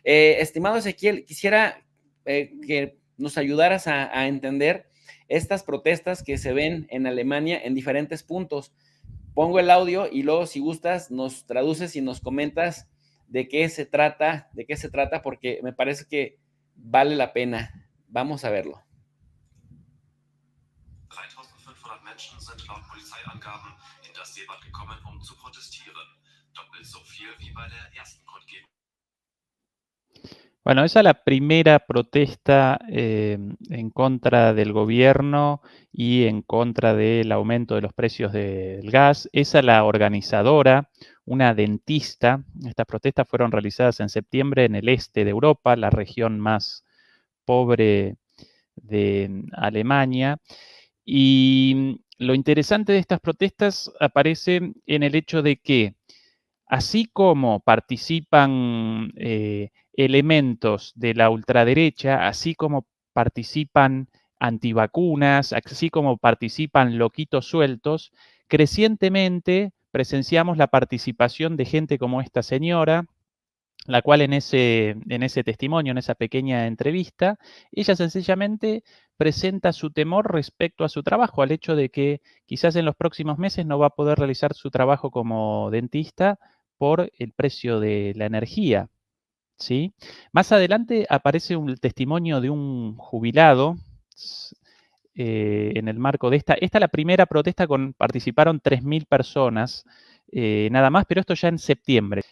Estimado Ezequiel, quisiera que nos ayudaras a entender estas protestas que se ven en Alemania en diferentes puntos. Pongo el audio y luego, si gustas, nos traduces y nos comentas de qué se trata, porque me parece que vale la pena. Vamos a verlo. 3.500 Menschen sind laut Polizeiangaben in das Seebad gekommen, zu protestieren. Doppelt so viel wie bei der ersten Kundgebung. Bueno, esa es la primera protesta en contra del gobierno y en contra del aumento de los precios del gas. Esa es la organizadora, una dentista. Estas protestas fueron realizadas en septiembre en el este de Europa, la región más pobre de Alemania. Y lo interesante de estas protestas aparece en el hecho de que, así como participan elementos de la ultraderecha, así como participan antivacunas, así como participan loquitos sueltos, crecientemente presenciamos la participación de gente como esta señora, la cual en ese testimonio, en esa pequeña entrevista, ella sencillamente presenta su temor respecto a su trabajo, al hecho de que quizás en los próximos meses no va a poder realizar su trabajo como dentista por el precio de la energía, ¿sí? Más adelante aparece un testimonio de un jubilado en el marco de esta. Esta es la primera protesta, participaron 3.000 personas, nada más, pero esto ya en septiembre.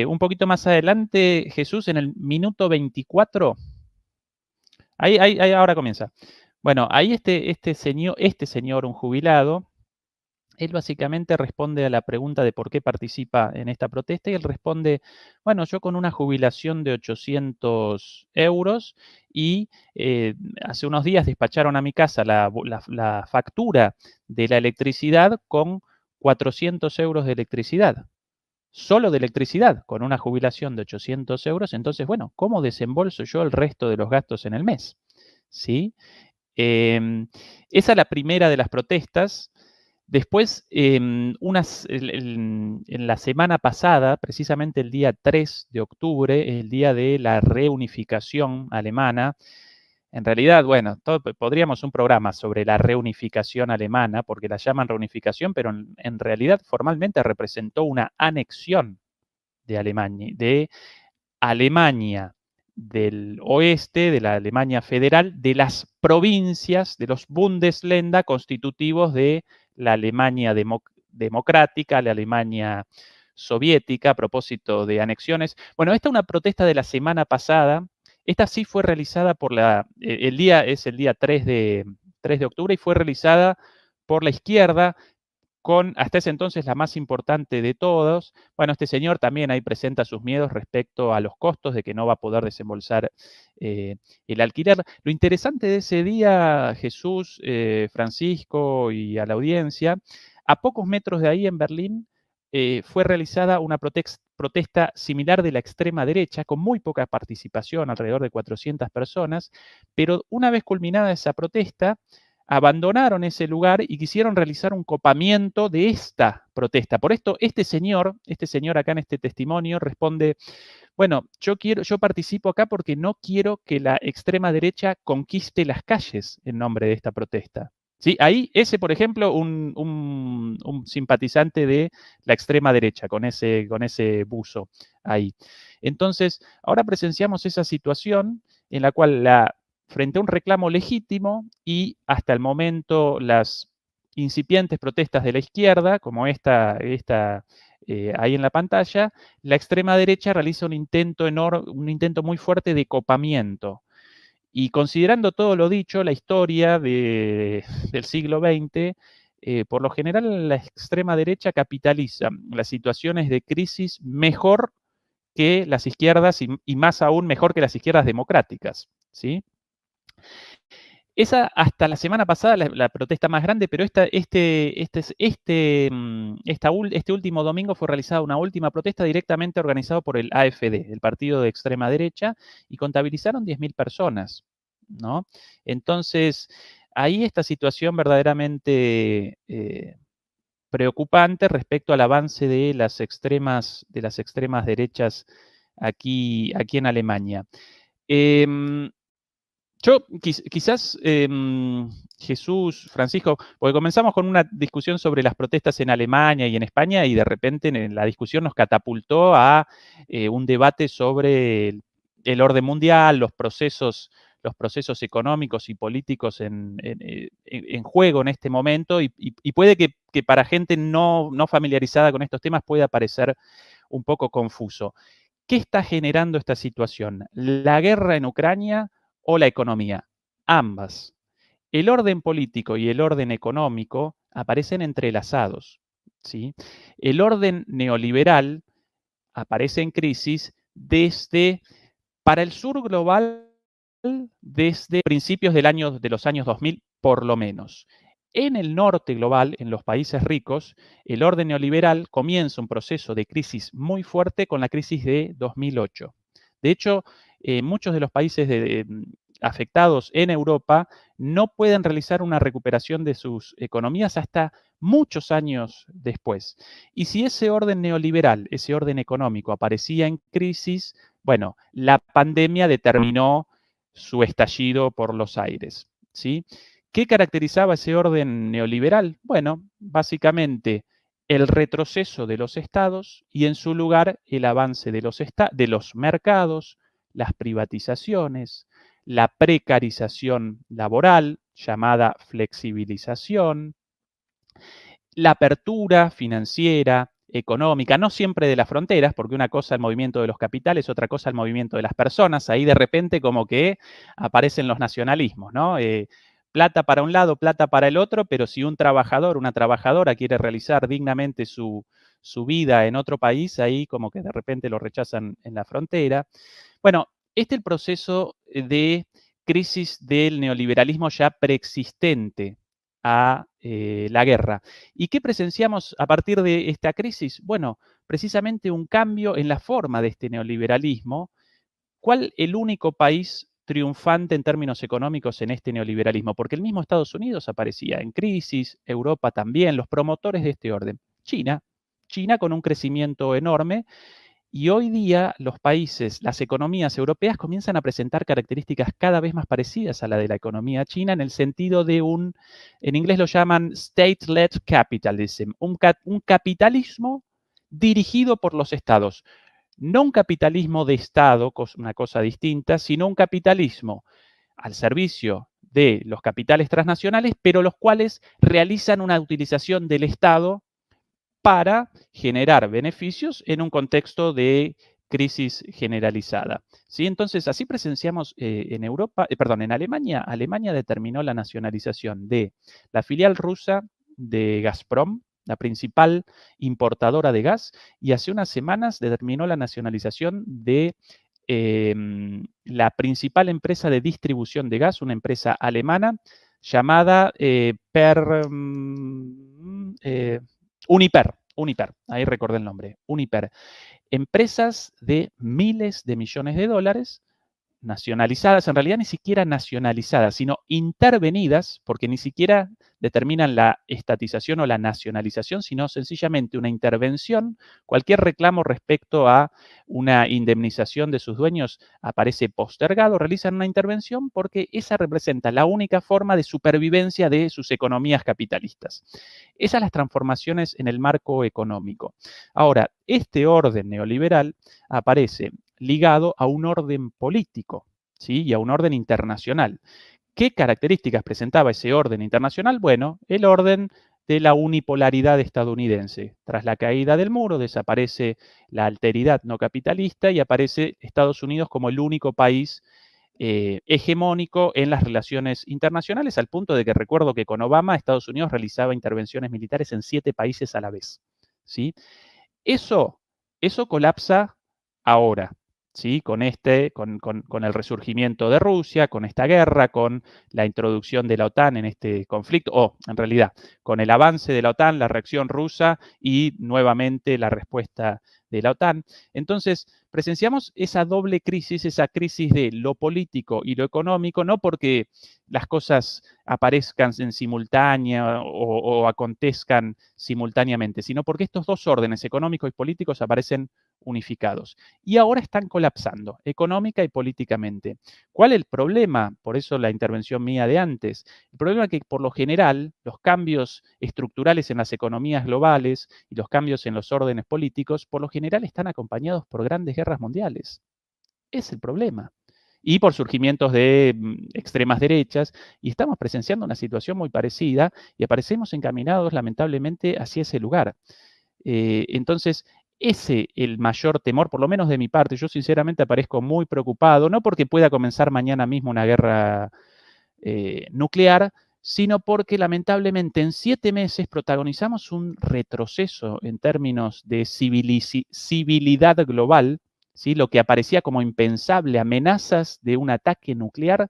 Un poquito más adelante, Jesús, en el minuto 24, ahí ahora comienza. Bueno, ahí este señor, un jubilado, él básicamente responde a la pregunta de por qué participa en esta protesta y él responde, bueno, yo con una jubilación de 800 euros y hace unos días despacharon a mi casa la factura de la electricidad con 400 euros de electricidad. Solo de electricidad, con una jubilación de 800 euros, entonces, bueno, ¿cómo desembolso yo el resto de los gastos en el mes? ¿Sí? Esa es la primera de las protestas. Después, en la semana pasada, precisamente el día 3 de octubre, el día de la reunificación alemana. En realidad, bueno, podríamos un programa sobre la reunificación alemana, porque la llaman reunificación, pero en realidad formalmente representó una anexión de Alemania del oeste, de la Alemania federal, de las provincias, de los Bundesländer constitutivos de la Alemania democrática, la Alemania soviética, a propósito de anexiones. Bueno, esta es una protesta de la semana pasada. Esta sí fue realizada por el día 3 de octubre y fue realizada por la izquierda, con hasta ese entonces la más importante de todos. Bueno, este señor también ahí presenta sus miedos respecto a los costos de que no va a poder desembolsar el alquiler. Lo interesante de ese día, Jesús, Francisco y a la audiencia, a pocos metros de ahí en Berlín fue realizada una protesta similar de la extrema derecha, con muy poca participación, alrededor de 400 personas, pero una vez culminada esa protesta, abandonaron ese lugar y quisieron realizar un copamiento de esta protesta. Por esto, este señor acá en este testimonio responde, bueno, yo participo acá porque no quiero que la extrema derecha conquiste las calles en nombre de esta protesta. ¿Sí? Ahí, por ejemplo, un simpatizante de la extrema derecha, con ese buzo ahí. Entonces, ahora presenciamos esa situación en la cual frente a un reclamo legítimo y hasta el momento las incipientes protestas de la izquierda, como esta ahí en la pantalla, la extrema derecha realiza un intento muy fuerte de copamiento. Y considerando todo lo dicho, la historia del siglo XX, por lo general la extrema derecha capitaliza las situaciones de crisis mejor que las izquierdas y más aún mejor que las izquierdas democráticas, ¿sí? Esa hasta la semana pasada la protesta más grande, pero este último domingo fue realizada una última protesta directamente organizada por el AfD, el partido de extrema derecha, y contabilizaron 10.000 personas, ¿no? Entonces, ahí esta situación verdaderamente preocupante respecto al avance de las extremas derechas aquí en Alemania. Yo quizás, Jesús, Francisco, porque comenzamos con una discusión sobre las protestas en Alemania y en España y de repente en la discusión nos catapultó a un debate sobre el orden mundial, los procesos económicos y políticos en juego en este momento y puede que para gente no familiarizada con estos temas pueda parecer un poco confuso. ¿Qué está generando esta situación? ¿La guerra en Ucrania o la economía? Ambas. El orden político y el orden económico aparecen entrelazados, ¿sí? El orden neoliberal aparece en crisis para el sur global, desde principios de los años 2000, por lo menos. En el norte global, en los países ricos, el orden neoliberal comienza un proceso de crisis muy fuerte con la crisis de 2008. De hecho, muchos de los países afectados en Europa no pueden realizar una recuperación de sus economías hasta muchos años después. Y si ese orden neoliberal, ese orden económico aparecía en crisis, bueno, la pandemia determinó su estallido por los aires, ¿sí? ¿Qué caracterizaba ese orden neoliberal? Bueno, básicamente el retroceso de los estados y en su lugar el avance de los mercados, las privatizaciones, la precarización laboral, llamada flexibilización, la apertura financiera, económica, no siempre de las fronteras, porque una cosa el movimiento de los capitales, otra cosa el movimiento de las personas, ahí de repente como que aparecen los nacionalismos, ¿no? Plata para un lado, plata para el otro, pero si un trabajador, una trabajadora quiere realizar dignamente su vida en otro país, ahí como que de repente lo rechazan en la frontera. Bueno, este es el proceso de crisis del neoliberalismo ya preexistente a la guerra. ¿Y qué presenciamos a partir de esta crisis? Bueno, precisamente un cambio en la forma de este neoliberalismo. ¿Cuál el único país triunfante en términos económicos en este neoliberalismo? Porque el mismo Estados Unidos aparecía en crisis, Europa también, los promotores de este orden. China. China con un crecimiento enorme y hoy día los países, las economías europeas comienzan a presentar características cada vez más parecidas a la de la economía china en el sentido de en inglés lo llaman state-led capitalism, un capitalismo dirigido por los estados. No un capitalismo de Estado, una cosa distinta, sino un capitalismo al servicio de los capitales transnacionales, pero los cuales realizan una utilización del Estado para generar beneficios en un contexto de crisis generalizada. ¿Sí? Entonces, así presenciamos en en Alemania. Alemania determinó la nacionalización de la filial rusa de Gazprom, la principal importadora de gas, y hace unas semanas determinó la nacionalización de la principal empresa de distribución de gas, una empresa alemana llamada Uniper, ahí recordé el nombre, Uniper. Empresas de miles de millones de dólares nacionalizadas, en realidad ni siquiera nacionalizadas, sino intervenidas, porque ni siquiera determinan la estatización o la nacionalización, sino sencillamente una intervención. Cualquier reclamo respecto a una indemnización de sus dueños aparece postergado, realizan una intervención porque esa representa la única forma de supervivencia de sus economías capitalistas. Esas las transformaciones en el marco económico. Ahora, este orden neoliberal aparece ligado a un orden político, ¿sí? Y a un orden internacional. ¿Qué características presentaba ese orden internacional? Bueno, el orden de la unipolaridad estadounidense. Tras la caída del muro desaparece la alteridad no capitalista y aparece Estados Unidos como el único país hegemónico en las relaciones internacionales, al punto de que recuerdo que con Obama Estados Unidos realizaba intervenciones militares en 7 países a la vez, ¿sí? Eso colapsa ahora, ¿sí? Con el resurgimiento de Rusia, con esta guerra, con la introducción de la OTAN en este conflicto, o en realidad, con el avance de la OTAN, la reacción rusa y nuevamente la respuesta de la OTAN. Entonces, presenciamos esa doble crisis, esa crisis de lo político y lo económico, no porque las cosas aparezcan en simultánea o acontezcan simultáneamente, sino porque estos dos órdenes económicos y políticos aparecen unificados. Y ahora están colapsando, económica y políticamente. ¿Cuál es el problema? Por eso la intervención mía de antes. El problema es que por lo general los cambios estructurales en las economías globales y los cambios en los órdenes políticos, por lo general están acompañados por grandes guerras mundiales. Es el problema. Y por surgimientos de extremas derechas, y estamos presenciando una situación muy parecida y aparecemos encaminados lamentablemente hacia ese lugar. Entonces, ese el mayor temor, por lo menos de mi parte. Yo sinceramente aparezco muy preocupado, no porque pueda comenzar mañana mismo una guerra nuclear, sino porque lamentablemente en 7 meses protagonizamos un retroceso en términos de civilidad global, ¿sí? Lo que aparecía como impensable, amenazas de un ataque nuclear,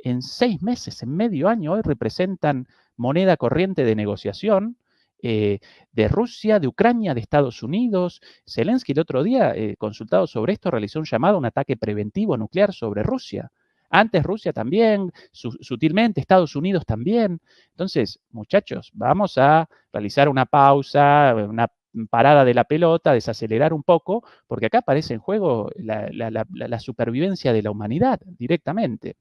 en 6 meses, en medio año, hoy representan moneda corriente de negociación de Rusia, de Ucrania, de Estados Unidos. Zelensky el otro día, consultado sobre esto, realizó un llamado a un ataque preventivo nuclear sobre Rusia. Antes Rusia también, sutilmente, Estados Unidos también. Entonces, muchachos, vamos a realizar una pausa, una parada de la pelota, desacelerar un poco, porque acá aparece en juego la supervivencia de la humanidad directamente.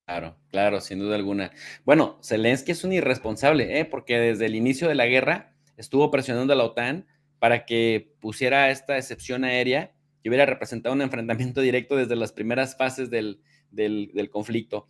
Claro, claro, sin duda alguna. Bueno, Zelensky es un irresponsable, porque desde el inicio de la guerra estuvo presionando a la OTAN para que pusiera esta excepción aérea que hubiera representado un enfrentamiento directo desde las primeras fases del conflicto.